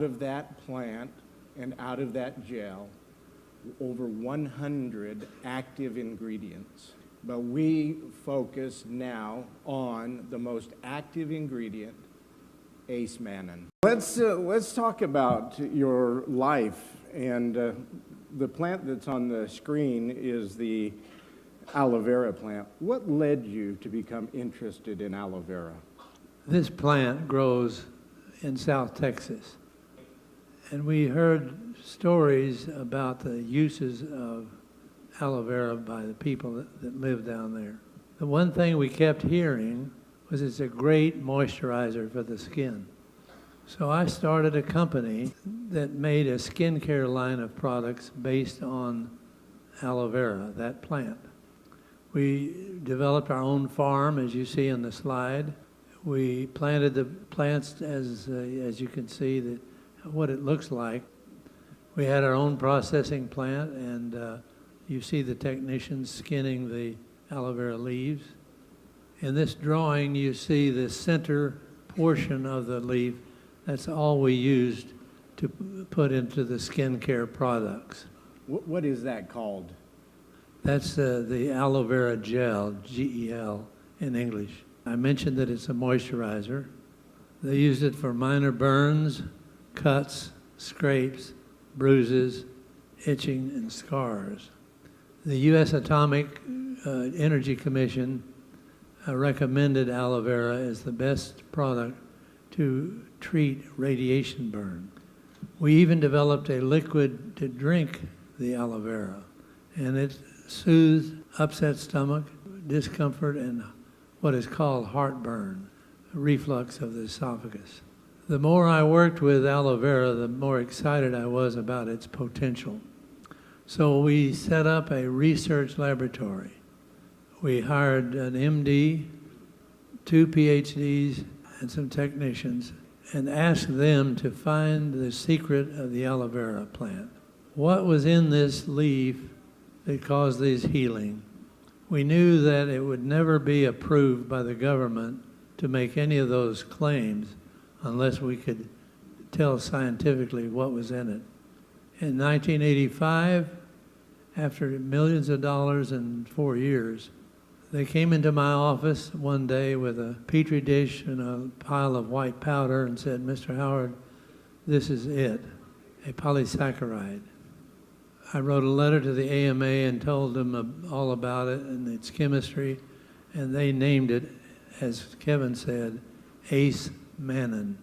Of that plant and out of that gel, over 100 active ingredients. But we focus now on the most active ingredient, Ацемананн. Let's talk about your life. And the plant that's on the screen is the aloe-vera plant. What led you to become interested in aloe-vera? This plant grows in South Texas. And we heard stories about the uses of aloe vera by the people that live down there. The one thing we kept hearing was it's a great moisturizer for the skin. So I started a company that made a skincare line of products based on aloe vera, that plant. We developed our own farm, as you see on the slide. We planted the plants as you can see what it looks like. We had our own processing plant, and you see the technicians skinning the aloe vera leaves. In this drawing, you see the center portion of the leaf. That's all we used to put into the skincare products. What is that called? That's the aloe vera gel, G-E-L in English. I mentioned that it's a moisturizer. They used it for minor burns, cuts, scrapes, bruises, itching, and scars. The U.S. Atomic Energy Commission recommended aloe vera as the best product to treat radiation burn. We even developed a liquid to drink the aloe vera, and it soothes upset stomach, discomfort, and what is called heartburn, reflux of the esophagus. The more I worked with aloe vera, the more excited I was about its potential. So we set up a research laboratory. We hired an MD, 2 PhDs, and some technicians, and asked them to find the secret of the aloe vera plant. What was in this leaf that caused this healing? We knew that it would never be approved by the government to make any of those claims unless we could tell scientifically what was in it. In 1985, after millions of dollars in 4 years, they came into my office one day with a petri dish and a pile of white powder and said, "Mr. Howard, this is it, a polysaccharide." I wrote a letter to the AMA and told them all about it and its chemistry, and they named it, as Kevin said, Ацемананn.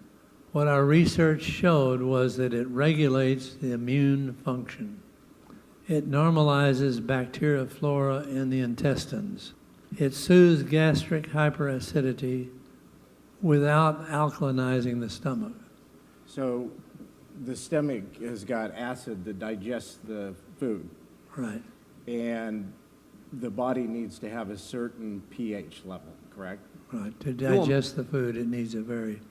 What our research showed was that it regulates the immune function. It normalizes bacterial flora in the intestines. It soothes gastric hyperacidity without alkalinizing the stomach. So the stomach has got acid that digests the food. Right. And the body needs to have a certain pH level, correct? Right. To digest the food, it needs a very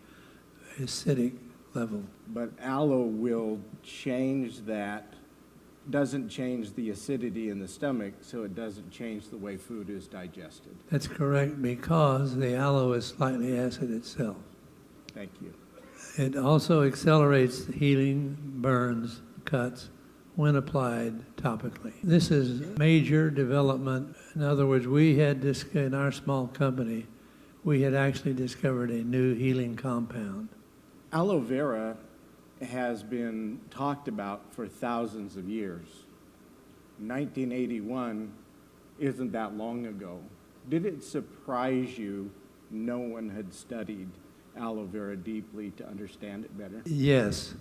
acidic level. But aloe will change that, doesn't change the acidity in the stomach, so it doesn't change the way food is digested. That's correct, because the aloe is slightly acid itself. Thank you. It also accelerates the healing, burns, cuts, when applied topically. This is major development. In other words, we had, in our small company, we had actually discovered a new healing compound. Aloe vera has been talked about for thousands of years. 1981 isn't that long ago. Did it surprise you no one had studied aloe vera deeply to understand it better? Yes.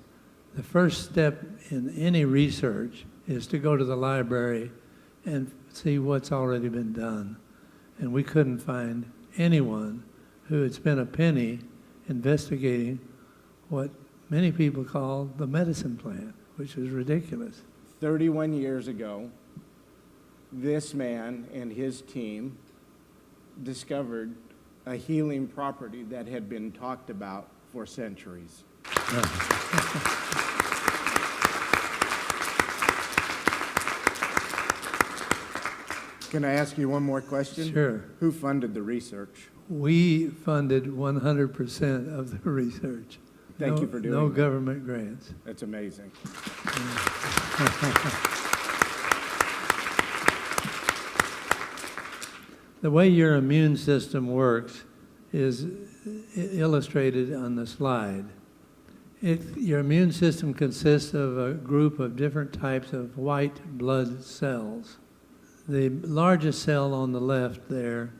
The first step in any research is to go to the library and see what's already been done. And we couldn't find anyone who had spent a penny investigating what many people call the medicine plant, which is ridiculous. 31 years ago, this man and his team discovered a healing property that had been talked about for centuries. Can I ask you one more question? Sure. Who funded the research? We funded 100% of the research. Thank you for doing No that. government grants. That's amazing. The way your immune system works is illustrated on the slide. Your immune system consists of a group of different types of white blood cells. The largest cell on the left there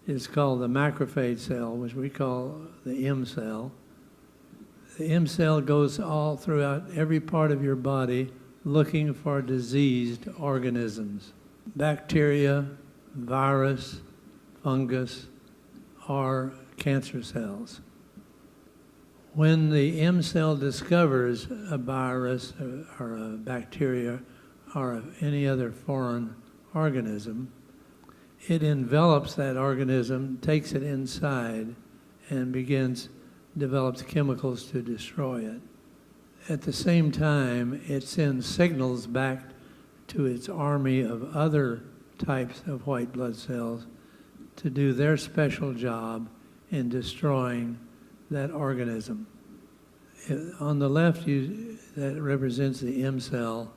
is called the macrophage cell, which we call the M cell. The M cell goes all throughout every part of your body looking for diseased organisms. Bacteria, virus, fungus, or cancer cells. When the M cell discovers a virus or a bacteria or any other foreign organism, it envelops that organism, takes it inside, and develops chemicals to destroy it. At the same time, it sends signals back to its army of other types of white blood cells to do their special job in destroying that organism. On the left, that represents the M cell.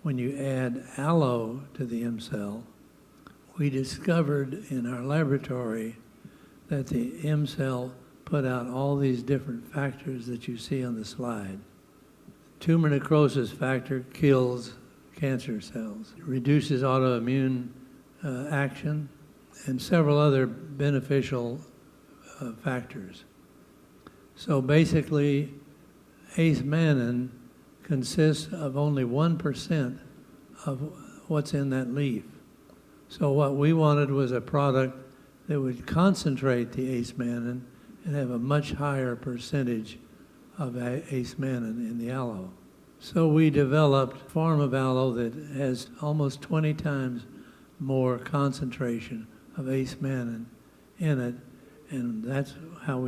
When you add aloe to the M cell, we discovered in our laboratory that the M cell put out all these different factors that you see on the slide. Tumor necrosis factor kills cancer cells, reduces autoimmune action, and several other beneficial factors. So basically, ацемананн consists of only 1% of what's in that leaf. So what we wanted was a product that would concentrate the ацемананн and have a much higher percentage of ацемананн in the aloe. So we developed a form of aloe that has almost 20 times more concentration of ацемананн in it, and that's how we